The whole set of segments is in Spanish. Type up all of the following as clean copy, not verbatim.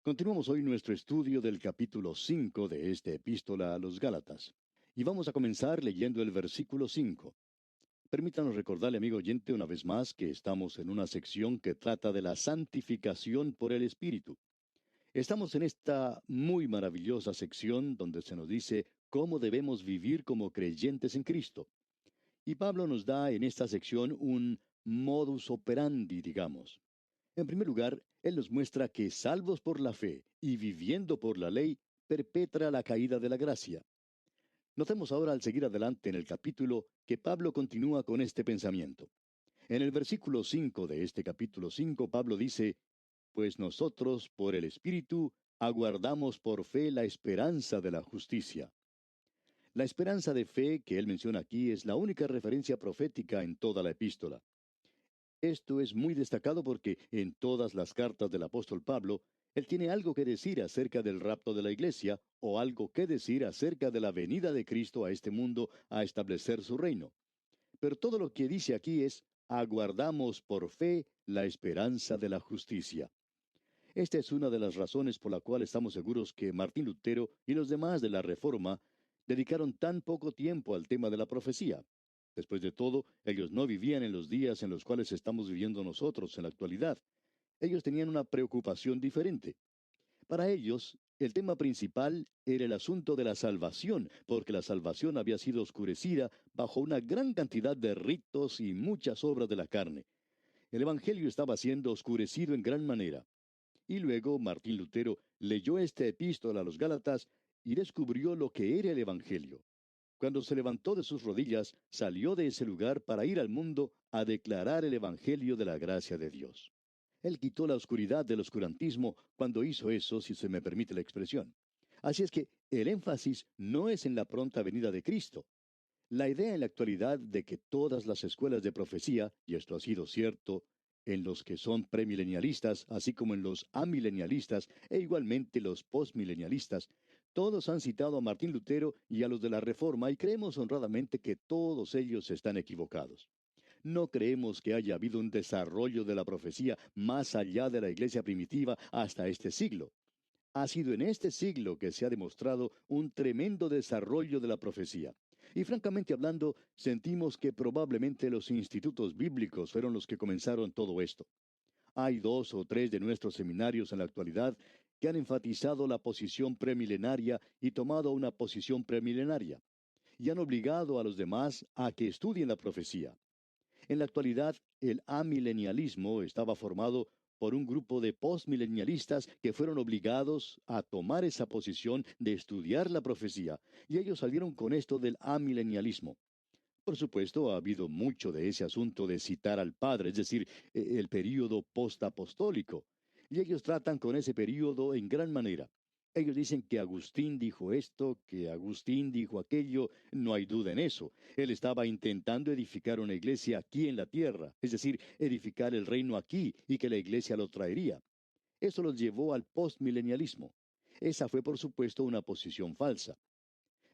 Continuamos hoy nuestro estudio del capítulo 5 de esta epístola a los Gálatas. Y vamos a comenzar leyendo el versículo 5. Permítanos recordarle, amigo oyente, una vez más que estamos en una sección que trata de la santificación por el Espíritu. Estamos en esta muy maravillosa sección donde se nos dice cómo debemos vivir como creyentes en Cristo. Y Pablo nos da en esta sección un modus operandi, digamos. En primer lugar, él nos muestra que salvos por la fe y viviendo por la ley, perpetra la caída de la gracia. Notemos ahora al seguir adelante en el capítulo que Pablo continúa con este pensamiento. En el versículo 5 de este capítulo 5, Pablo dice, pues nosotros, por el Espíritu, aguardamos por fe la esperanza de la justicia. La esperanza de fe que él menciona aquí es la única referencia profética en toda la epístola. Esto es muy destacado porque en todas las cartas del apóstol Pablo, él tiene algo que decir acerca del rapto de la iglesia o algo que decir acerca de la venida de Cristo a este mundo a establecer su reino. Pero todo lo que dice aquí es, aguardamos por fe la esperanza de la justicia. Esta es una de las razones por la cual estamos seguros que Martín Lutero y los demás de la Reforma dedicaron tan poco tiempo al tema de la profecía. Después de todo, ellos no vivían en los días en los cuales estamos viviendo nosotros en la actualidad. Ellos tenían una preocupación diferente. Para ellos, el tema principal era el asunto de la salvación, porque la salvación había sido oscurecida bajo una gran cantidad de ritos y muchas obras de la carne. El Evangelio estaba siendo oscurecido en gran manera. Y luego Martín Lutero leyó esta epístola a los Gálatas y descubrió lo que era el Evangelio. Cuando se levantó de sus rodillas, salió de ese lugar para ir al mundo a declarar el Evangelio de la gracia de Dios. Él quitó la oscuridad del oscurantismo cuando hizo eso, si se me permite la expresión. Así es que el énfasis no es en la pronta venida de Cristo. La idea en la actualidad de que todas las escuelas de profecía, y esto ha sido cierto, en los que son premilenialistas, así como en los amilenialistas e igualmente los postmilenialistas, todos han citado a Martín Lutero y a los de la Reforma y creemos honradamente que todos ellos están equivocados. No creemos que haya habido un desarrollo de la profecía más allá de la iglesia primitiva hasta este siglo. Ha sido en este siglo que se ha demostrado un tremendo desarrollo de la profecía. Y francamente hablando, sentimos que probablemente los institutos bíblicos fueron los que comenzaron todo esto. Hay 2 o 3 de nuestros seminarios en la actualidad que han enfatizado la posición premilenaria y tomado una posición premilenaria, y han obligado a los demás a que estudien la profecía. En la actualidad, el amilenialismo estaba formado por un grupo de postmilenialistas que fueron obligados a tomar esa posición de estudiar la profecía, y ellos salieron con esto del amilenialismo. Por supuesto, ha habido mucho de ese asunto de citar al Padre, es decir, el período postapostólico, y ellos tratan con ese período en gran manera. Ellos dicen que Agustín dijo esto, que Agustín dijo aquello, no hay duda en eso. Él estaba intentando edificar una iglesia aquí en la tierra, es decir, edificar el reino aquí y que la iglesia lo traería. Eso los llevó al postmilenialismo. Esa fue, por supuesto, una posición falsa.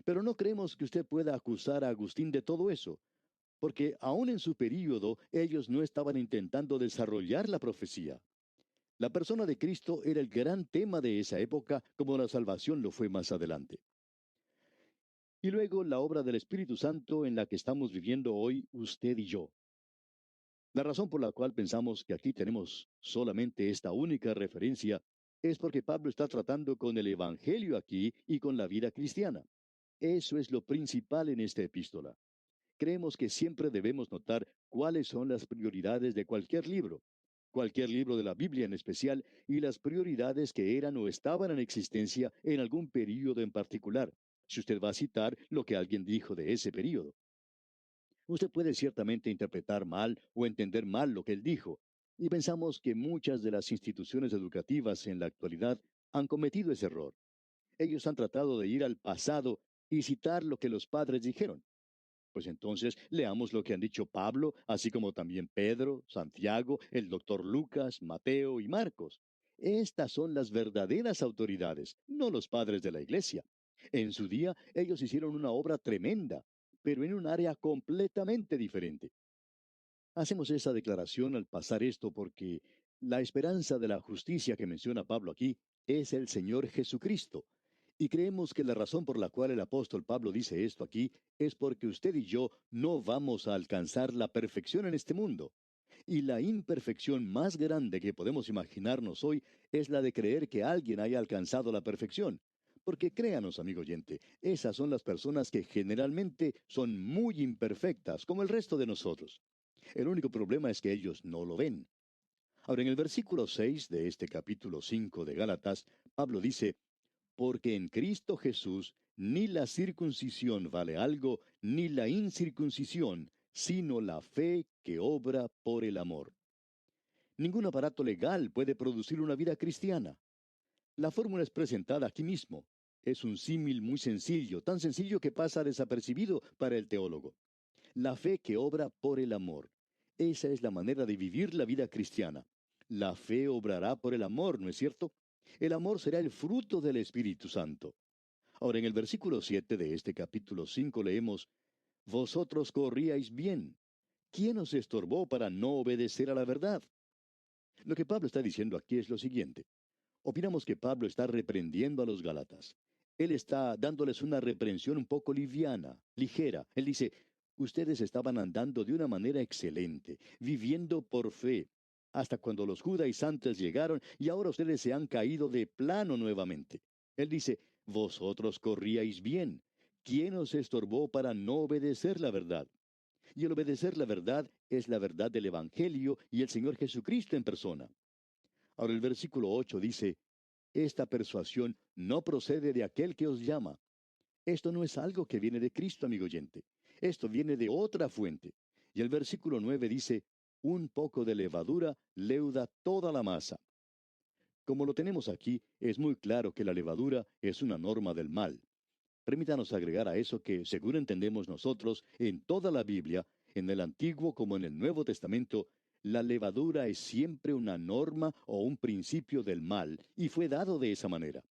Pero no creemos que usted pueda acusar a Agustín de todo eso, porque aún en su período ellos no estaban intentando desarrollar la profecía. La persona de Cristo era el gran tema de esa época, como la salvación lo fue más adelante. Y luego la obra del Espíritu Santo en la que estamos viviendo hoy usted y yo. La razón por la cual pensamos que aquí tenemos solamente esta única referencia es porque Pablo está tratando con el Evangelio aquí y con la vida cristiana. Eso es lo principal en esta epístola. Creemos que siempre debemos notar cuáles son las prioridades de cualquier libro de la Biblia en especial, y las prioridades que eran o estaban en existencia en algún período en particular, si usted va a citar lo que alguien dijo de ese período. Usted puede ciertamente interpretar mal o entender mal lo que él dijo, y pensamos que muchas de las instituciones educativas en la actualidad han cometido ese error. Ellos han tratado de ir al pasado y citar lo que los padres dijeron. Pues entonces leamos lo que han dicho Pablo, así como también Pedro, Santiago, el doctor Lucas, Mateo y Marcos. Estas son las verdaderas autoridades, no los padres de la iglesia. En su día ellos hicieron una obra tremenda, pero en un área completamente diferente. Hacemos esa declaración al pasar esto porque La esperanza de la justicia que menciona Pablo aquí es el Señor Jesucristo. Y creemos que la razón por la cual el apóstol Pablo dice esto aquí es porque usted y yo no vamos a alcanzar la perfección en este mundo. Y la imperfección más grande que podemos imaginarnos hoy es la de creer que alguien haya alcanzado la perfección. Porque créanos, amigo oyente, esas son las personas que generalmente son muy imperfectas, como el resto de nosotros. El único problema es que ellos no lo ven. Ahora, en el versículo 6 de este capítulo 5 de Gálatas, Pablo dice, porque en Cristo Jesús ni la circuncisión vale algo, ni la incircuncisión, sino la fe que obra por el amor. Ningún aparato legal puede producir una vida cristiana. La fórmula es presentada aquí mismo. Es un símil muy sencillo, tan sencillo que pasa desapercibido para el teólogo. La fe que obra por el amor. Esa es la manera de vivir la vida cristiana. La fe obrará por el amor, ¿no es cierto? El amor será el fruto del Espíritu Santo. Ahora, en el versículo 7 de este capítulo 5 leemos, Vosotros corríais bien. ¿Quién os estorbó para no obedecer a la verdad? Lo que Pablo está diciendo aquí es lo siguiente. Opinamos que Pablo está reprendiendo a los Gálatas. Él está dándoles una reprensión un poco liviana, ligera. Él dice, ustedes estaban andando de una manera excelente, viviendo por fe, hasta cuando los judaizantes llegaron y ahora ustedes se han caído de plano nuevamente. Él dice, vosotros corríais bien. ¿Quién os estorbó para no obedecer la verdad? Y el obedecer la verdad es la verdad del Evangelio y el Señor Jesucristo en persona. Ahora el versículo 8 dice, esta persuasión no procede de aquel que os llama. Esto no es algo que viene de Cristo, amigo oyente. Esto viene de otra fuente. Y el versículo 9 dice, un poco de levadura leuda toda la masa. Como lo tenemos aquí, es muy claro que la levadura es una norma del mal. Permítanos agregar a eso que, según entendemos nosotros, en toda la Biblia, en el Antiguo como en el Nuevo Testamento, la levadura es siempre una norma o un principio del mal, y fue dado de esa manera.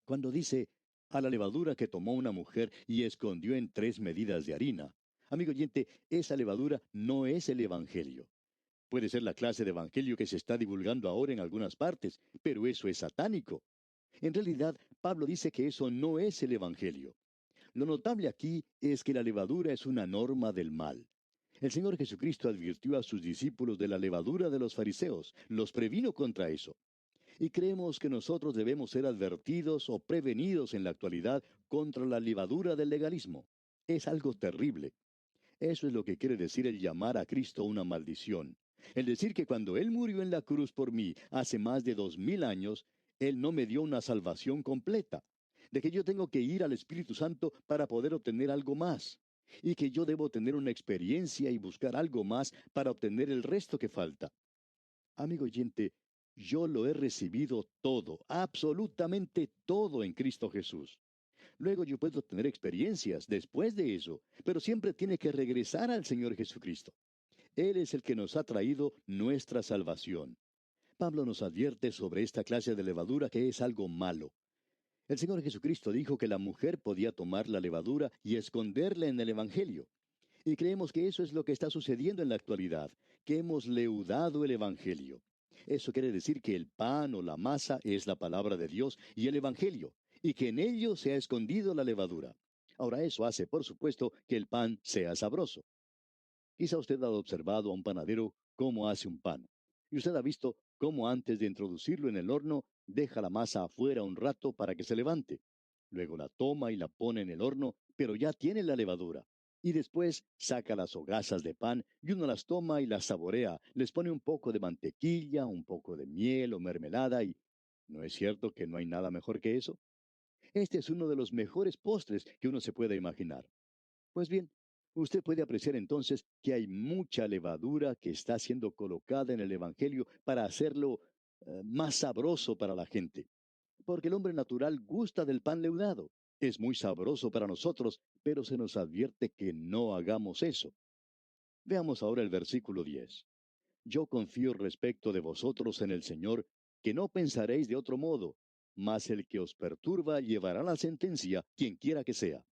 Cuando dice, a la levadura que tomó una mujer y escondió en 3 medidas de harina, amigo oyente, esa levadura no es el Evangelio. Puede ser la clase de Evangelio que se está divulgando ahora en algunas partes, pero eso es satánico. En realidad, Pablo dice que eso no es el Evangelio. Lo notable aquí es que la levadura es una norma del mal. El Señor Jesucristo advirtió a sus discípulos de la levadura de los fariseos, los previno contra eso. Y creemos que nosotros debemos ser advertidos o prevenidos en la actualidad contra la levadura del legalismo. Es algo terrible. Eso es lo que quiere decir el llamar a Cristo una maldición. El decir que cuando Él murió en la cruz por mí hace más de 2000 años, Él no me dio una salvación completa. De que yo tengo que ir al Espíritu Santo para poder obtener algo más. Y que yo debo tener una experiencia y buscar algo más para obtener el resto que falta. Amigo oyente, yo lo he recibido todo, absolutamente todo en Cristo Jesús. Luego yo puedo tener experiencias después de eso, pero siempre tiene que regresar al Señor Jesucristo. Él es el que nos ha traído nuestra salvación. Pablo nos advierte sobre esta clase de levadura que es algo malo. El Señor Jesucristo dijo que la mujer podía tomar la levadura y esconderla en el Evangelio. Y creemos que eso es lo que está sucediendo en la actualidad, que hemos leudado el Evangelio. Eso quiere decir que el pan o la masa es la palabra de Dios y el Evangelio, y que en ello se ha escondido la levadura. Ahora eso hace, por supuesto, que el pan sea sabroso. Quizá usted ha observado a un panadero cómo hace un pan. Y usted ha visto cómo antes de introducirlo en el horno, deja la masa afuera un rato para que se levante. Luego la toma y la pone en el horno, pero ya tiene la levadura. Y después saca las hogazas de pan y uno las toma y las saborea. Les pone un poco de mantequilla, un poco de miel o mermelada y... ¿No es cierto que no hay nada mejor que eso? Este es uno de los mejores postres que uno se pueda imaginar. Pues bien, usted puede apreciar entonces que hay mucha levadura que está siendo colocada en el Evangelio para hacerlo más sabroso para la gente. Porque el hombre natural gusta del pan leudado. Es muy sabroso para nosotros, pero se nos advierte que no hagamos eso. Veamos ahora el versículo 10. Yo confío respecto de vosotros en el Señor, que no pensaréis de otro modo, mas el que os perturba llevará la sentencia, quien quiera que sea.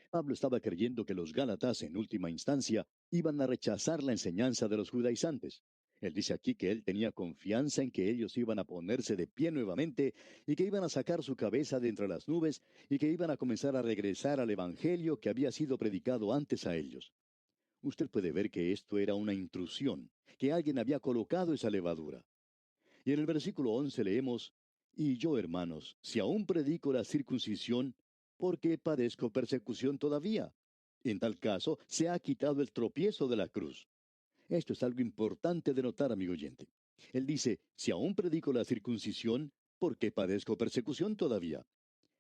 Pablo estaba creyendo que los Gálatas, en última instancia, iban a rechazar la enseñanza de los judaizantes. Él dice aquí que él tenía confianza en que ellos iban a ponerse de pie nuevamente y que iban a sacar su cabeza de entre las nubes y que iban a comenzar a regresar al Evangelio que había sido predicado antes a ellos. Usted puede ver que esto era una intrusión, que alguien había colocado esa levadura. Y en el versículo 11 leemos, Y yo, hermanos, si aún predico la circuncisión, ¿por qué padezco persecución todavía? En tal caso, se ha quitado el tropiezo de la cruz. Esto es algo importante de notar, amigo oyente. Él dice, si aún predico la circuncisión, ¿por qué padezco persecución todavía?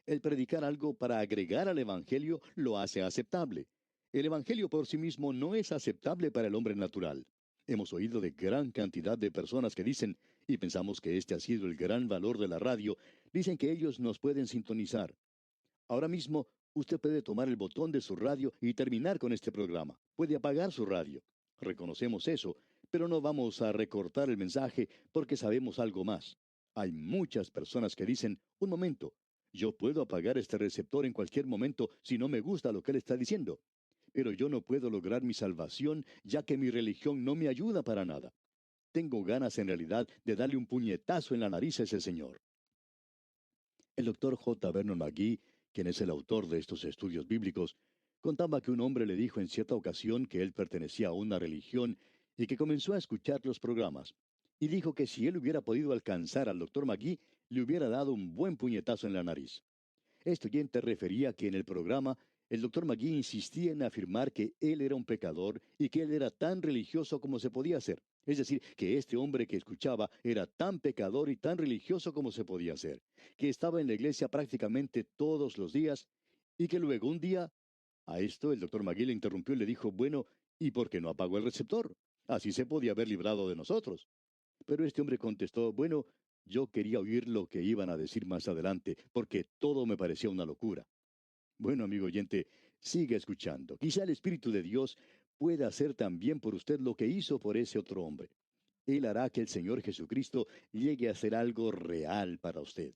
El predicar algo para agregar al Evangelio lo hace aceptable. El Evangelio por sí mismo no es aceptable para el hombre natural. Hemos oído de gran cantidad de personas que dicen, y pensamos que este ha sido el gran valor de la radio, dicen que ellos nos pueden sintonizar. Ahora mismo, usted puede tomar el botón de su radio y terminar con este programa. Puede apagar su radio. Reconocemos eso, pero no vamos a recortar el mensaje porque sabemos algo más. Hay muchas personas que dicen, un momento, yo puedo apagar este receptor en cualquier momento si no me gusta lo que él está diciendo. Pero yo no puedo lograr mi salvación ya que mi religión no me ayuda para nada. Tengo ganas en realidad de darle un puñetazo en la nariz a ese señor. El doctor J. Vernon McGee, quien es el autor de estos estudios bíblicos, contaba que un hombre le dijo en cierta ocasión que él pertenecía a una religión y que comenzó a escuchar los programas. Y dijo que si él hubiera podido alcanzar al doctor McGee, le hubiera dado un buen puñetazo en la nariz. Este oyente refería que en el programa el doctor McGee insistía en afirmar que él era un pecador y que él era tan religioso como se podía ser. Es decir, que este hombre que escuchaba era tan pecador y tan religioso como se podía ser, que estaba en la iglesia prácticamente todos los días y que luego un día, a esto el doctor McGee le interrumpió y le dijo, bueno, ¿y por qué no apagó el receptor? Así se podía haber librado de nosotros. Pero este hombre contestó, bueno, yo quería oír lo que iban a decir más adelante, porque todo me parecía una locura. Bueno, amigo oyente, siga escuchando. Quizá el Espíritu de Dios pueda hacer también por usted lo que hizo por ese otro hombre. Él hará que el Señor Jesucristo llegue a ser algo real para usted.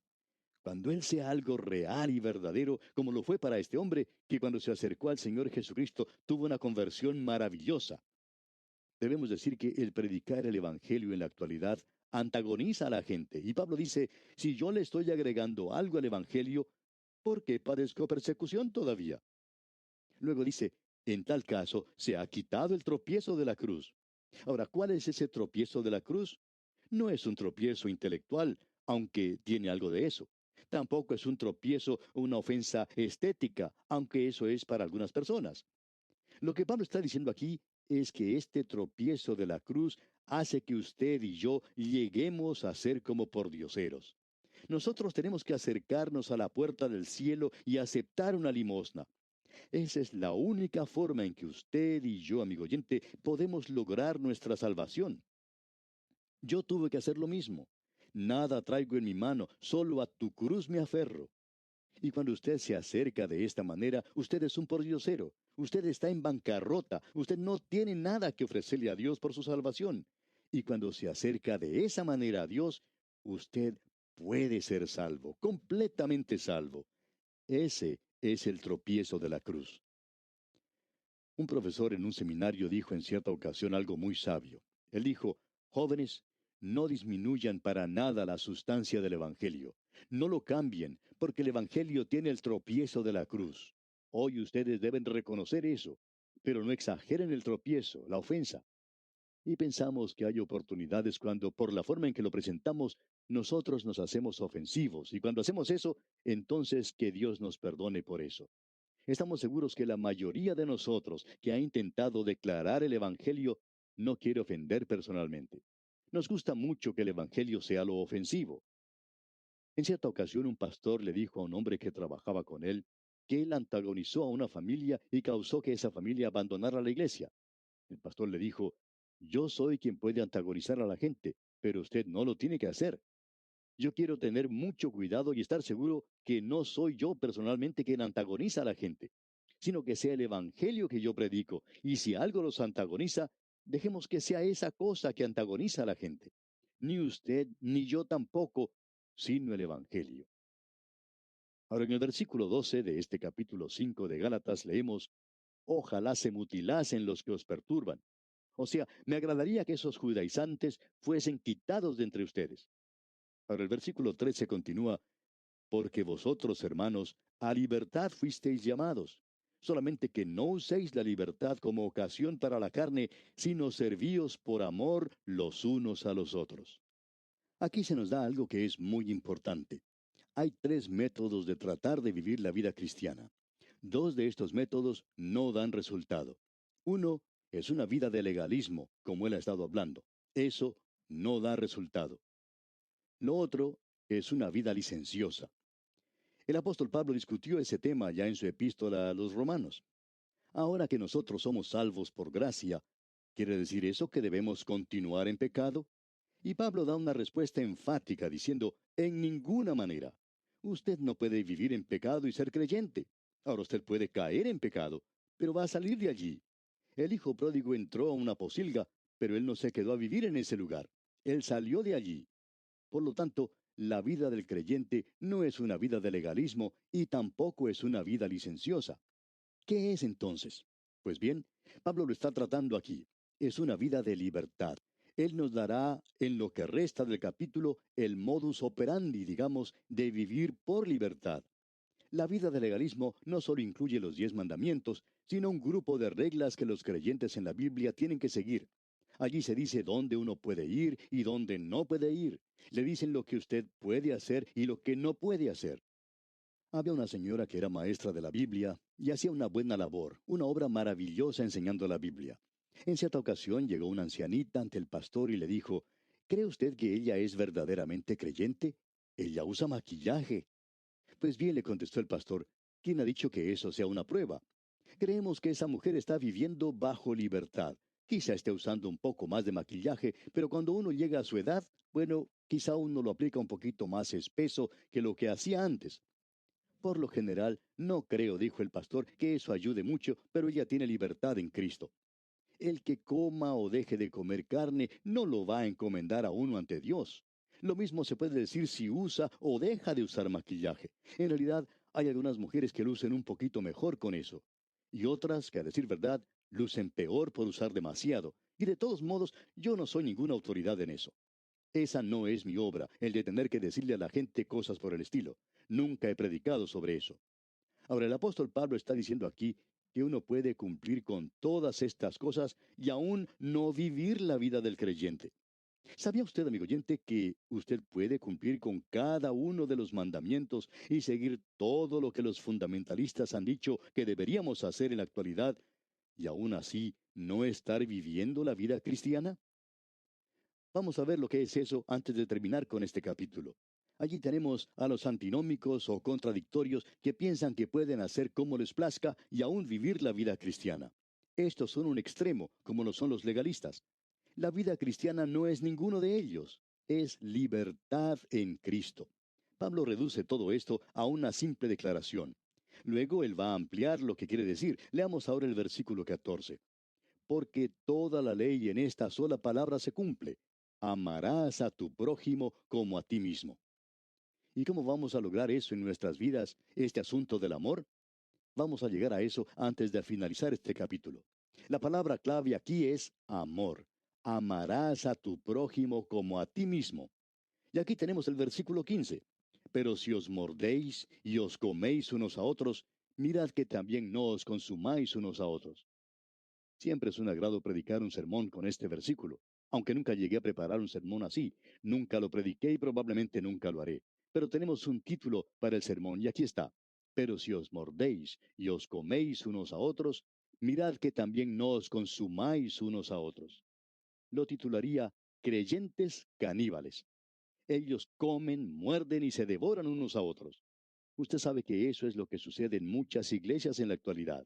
Cuando Él sea algo real y verdadero, como lo fue para este hombre, que cuando se acercó al Señor Jesucristo tuvo una conversión maravillosa. Debemos decir que el predicar el Evangelio en la actualidad antagoniza a la gente. Y Pablo dice, si yo le estoy agregando algo al Evangelio, ¿por qué padezco persecución todavía? Luego dice, en tal caso se ha quitado el tropiezo de la cruz. Ahora, ¿cuál es ese tropiezo de la cruz? No es un tropiezo intelectual, aunque tiene algo de eso. Tampoco es un tropiezo o una ofensa estética, aunque eso es para algunas personas. Lo que Pablo está diciendo aquí es que este tropiezo de la cruz hace que usted y yo lleguemos a ser como pordioseros. Nosotros tenemos que acercarnos a la puerta del cielo y aceptar una limosna. Esa es la única forma en que usted y yo, amigo oyente, podemos lograr nuestra salvación. Yo tuve que hacer lo mismo. Nada traigo en mi mano, solo a tu cruz me aferro. Y cuando usted se acerca de esta manera, usted es un pordiosero. Usted está en bancarrota. Usted no tiene nada que ofrecerle a Dios por su salvación. Y cuando se acerca de esa manera a Dios, usted puede ser salvo, completamente salvo. Ese es el tropiezo de la cruz. Un profesor en un seminario dijo en cierta ocasión algo muy sabio. Él dijo, jóvenes, no disminuyan para nada la sustancia del Evangelio. No lo cambien, porque el Evangelio tiene el tropiezo de la cruz. Hoy ustedes deben reconocer eso, pero no exageren el tropiezo, la ofensa. Y pensamos que hay oportunidades cuando, por la forma en que lo presentamos, nosotros nos hacemos ofensivos. Y cuando hacemos eso, entonces que Dios nos perdone por eso. Estamos seguros que la mayoría de nosotros que ha intentado declarar el Evangelio no quiere ofender personalmente. Nos gusta mucho que el Evangelio sea lo ofensivo. En cierta ocasión un pastor le dijo a un hombre que trabajaba con él que él antagonizó a una familia y causó que esa familia abandonara la iglesia. El pastor le dijo, yo soy quien puede antagonizar a la gente, pero usted no lo tiene que hacer. Yo quiero tener mucho cuidado y estar seguro que no soy yo personalmente quien antagoniza a la gente, sino que sea el Evangelio que yo predico. Y si algo los antagoniza, dejemos que sea esa cosa que antagoniza a la gente. Ni usted ni yo tampoco, sino el Evangelio. Ahora en el versículo 12 de este capítulo 5 de Gálatas leemos, ojalá se mutilasen los que os perturban. O sea, me agradaría que esos judaizantes fuesen quitados de entre ustedes. Ahora el versículo 13 continúa, porque vosotros, hermanos, a libertad fuisteis llamados. Solamente que no uséis la libertad como ocasión para la carne, sino servíos por amor los unos a los otros. Aquí se nos da algo que es muy importante. Hay tres métodos de tratar de vivir la vida cristiana. Dos de estos métodos no dan resultado. Uno es una vida de legalismo, como él ha estado hablando. Eso no da resultado. Lo otro es una vida licenciosa. El apóstol Pablo discutió ese tema ya en su epístola a los romanos. Ahora que nosotros somos salvos por gracia, ¿quiere decir eso que debemos continuar en pecado? Y Pablo da una respuesta enfática diciendo, en ninguna manera. Usted no puede vivir en pecado y ser creyente. Ahora usted puede caer en pecado, pero va a salir de allí. El hijo pródigo entró a una posilga, pero él no se quedó a vivir en ese lugar. Él salió de allí. Por lo tanto, la vida del creyente no es una vida de legalismo y tampoco es una vida licenciosa. ¿Qué es entonces? Pues bien, Pablo lo está tratando aquí. Es una vida de libertad. Él nos dará en lo que resta del capítulo el modus operandi, digamos, de vivir por libertad. La vida de legalismo no solo incluye los 10 mandamientos, sino un grupo de reglas que los creyentes en la Biblia tienen que seguir. Allí se dice dónde uno puede ir y dónde no puede ir. Le dicen lo que usted puede hacer y lo que no puede hacer. Había una señora que era maestra de la Biblia y hacía una buena labor, una obra maravillosa enseñando la Biblia. En cierta ocasión llegó una ancianita ante el pastor y le dijo, ¿cree usted que ella es verdaderamente creyente? Ella usa maquillaje. Pues bien, le contestó el pastor, ¿quién ha dicho que eso sea una prueba? Creemos que esa mujer está viviendo bajo libertad. Quizá esté usando un poco más de maquillaje, pero cuando uno llega a su edad, bueno, quizá uno lo aplica un poquito más espeso que lo que hacía antes. Por lo general, no creo, dijo el pastor, que eso ayude mucho, pero ella tiene libertad en Cristo. El que coma o deje de comer carne no lo va a encomendar a uno ante Dios. Lo mismo se puede decir si usa o deja de usar maquillaje. En realidad, hay algunas mujeres que lucen un poquito mejor con eso. Y otras que, a decir verdad, lucen peor por usar demasiado. Y de todos modos, yo no soy ninguna autoridad en eso. Esa no es mi obra, el de tener que decirle a la gente cosas por el estilo. Nunca he predicado sobre eso. Ahora, el apóstol Pablo está diciendo aquí que uno puede cumplir con todas estas cosas y aún no vivir la vida del creyente. ¿Sabía usted, amigo oyente, que usted puede cumplir con cada uno de los mandamientos y seguir todo lo que los fundamentalistas han dicho que deberíamos hacer en la actualidad y aún así no estar viviendo la vida cristiana? Vamos a ver lo que es eso antes de terminar con este capítulo. Allí tenemos a los antinómicos o contradictorios que piensan que pueden hacer como les plazca y aún vivir la vida cristiana. Estos son un extremo, como lo son los legalistas. La vida cristiana no es ninguno de ellos, es libertad en Cristo. Pablo reduce todo esto a una simple declaración. Luego él va a ampliar lo que quiere decir. Leamos ahora el versículo 14. Porque toda la ley en esta sola palabra se cumple. Amarás a tu prójimo como a ti mismo. ¿Y cómo vamos a lograr eso en nuestras vidas, este asunto del amor? Vamos a llegar a eso antes de finalizar este capítulo. La palabra clave aquí es amor. Amarás a tu prójimo como a ti mismo. Y aquí tenemos el versículo 15. Pero si os mordéis y os coméis unos a otros, mirad que también no os consumáis unos a otros. Siempre es un agrado predicar un sermón con este versículo, aunque nunca llegué a preparar un sermón así. Nunca lo prediqué y probablemente nunca lo haré. Pero tenemos un título para el sermón y aquí está. Pero si os mordéis y os coméis unos a otros, mirad que también no os consumáis unos a otros. Lo titularía Creyentes caníbales. Ellos comen, muerden y se devoran unos a otros. Usted sabe que eso es lo que sucede en muchas iglesias en la actualidad.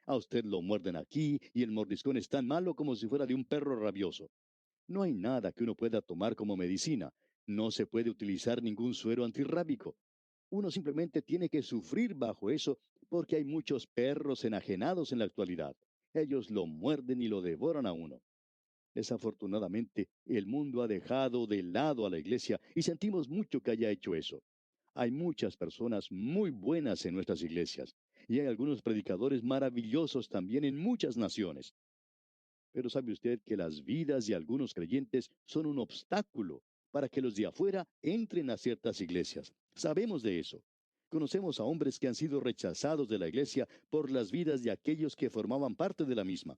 A usted lo muerden aquí y el mordiscón es tan malo como si fuera de un perro rabioso. No hay nada que uno pueda tomar como medicina. No se puede utilizar ningún suero antirrábico. Uno simplemente tiene que sufrir bajo eso porque hay muchos perros enajenados en la actualidad. Ellos lo muerden y lo devoran a uno. Desafortunadamente, el mundo ha dejado de lado a la iglesia y sentimos mucho que haya hecho eso. Hay muchas personas muy buenas en nuestras iglesias y hay algunos predicadores maravillosos también en muchas naciones. Pero sabe usted que las vidas de algunos creyentes son un obstáculo para que los de afuera entren a ciertas iglesias. Sabemos de eso. Conocemos a hombres que han sido rechazados de la iglesia por las vidas de aquellos que formaban parte de la misma.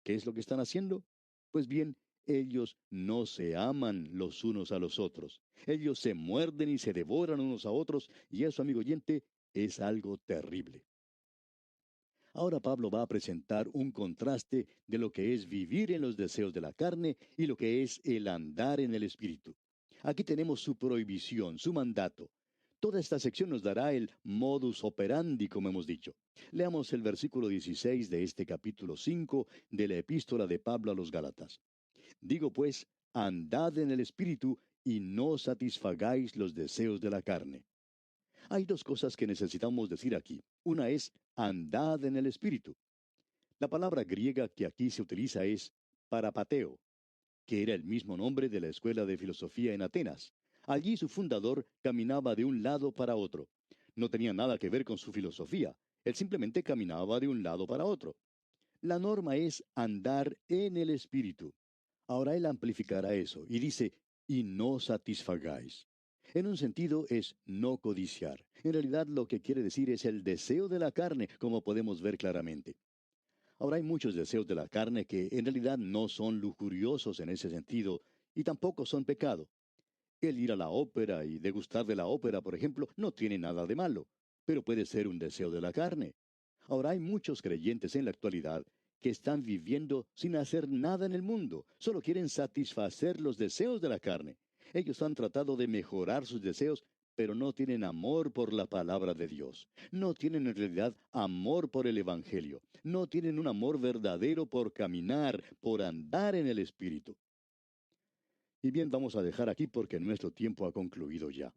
¿Qué es lo que están haciendo? Pues bien, ellos no se aman los unos a los otros. Ellos se muerden y se devoran unos a otros, y eso, amigo oyente, es algo terrible. Ahora Pablo va a presentar un contraste de lo que es vivir en los deseos de la carne y lo que es el andar en el Espíritu. Aquí tenemos su prohibición, su mandato. Toda esta sección nos dará el modus operandi, como hemos dicho. Leamos el versículo 16 de este capítulo 5 de la epístola de Pablo a los Gálatas. Digo pues, andad en el Espíritu y no satisfagáis los deseos de la carne. Hay dos cosas que necesitamos decir aquí. Una es andad en el Espíritu. La palabra griega que aquí se utiliza es parapateo, que era el mismo nombre de la escuela de filosofía en Atenas. Allí su fundador caminaba de un lado para otro. No tenía nada que ver con su filosofía. Él simplemente caminaba de un lado para otro. La norma es andar en el Espíritu. Ahora él amplificará eso y dice, y no satisfagáis. En un sentido es no codiciar. En realidad lo que quiere decir es el deseo de la carne, como podemos ver claramente. Ahora hay muchos deseos de la carne que en realidad no son lujuriosos en ese sentido y tampoco son pecado. El ir a la ópera y degustar de la ópera, por ejemplo, no tiene nada de malo, pero puede ser un deseo de la carne. Ahora hay muchos creyentes en la actualidad que están viviendo sin hacer nada en el mundo, solo quieren satisfacer los deseos de la carne. Ellos han tratado de mejorar sus deseos, pero no tienen amor por la palabra de Dios. No tienen en realidad amor por el Evangelio. No tienen un amor verdadero por caminar, por andar en el Espíritu. Y bien, vamos a dejar aquí porque nuestro tiempo ha concluido ya.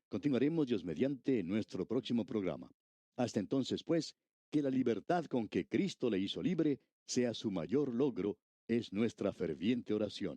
Continuaremos Dios mediante en nuestro próximo programa. Hasta entonces, pues, que la libertad con que Cristo le hizo libre sea su mayor logro, es nuestra ferviente oración.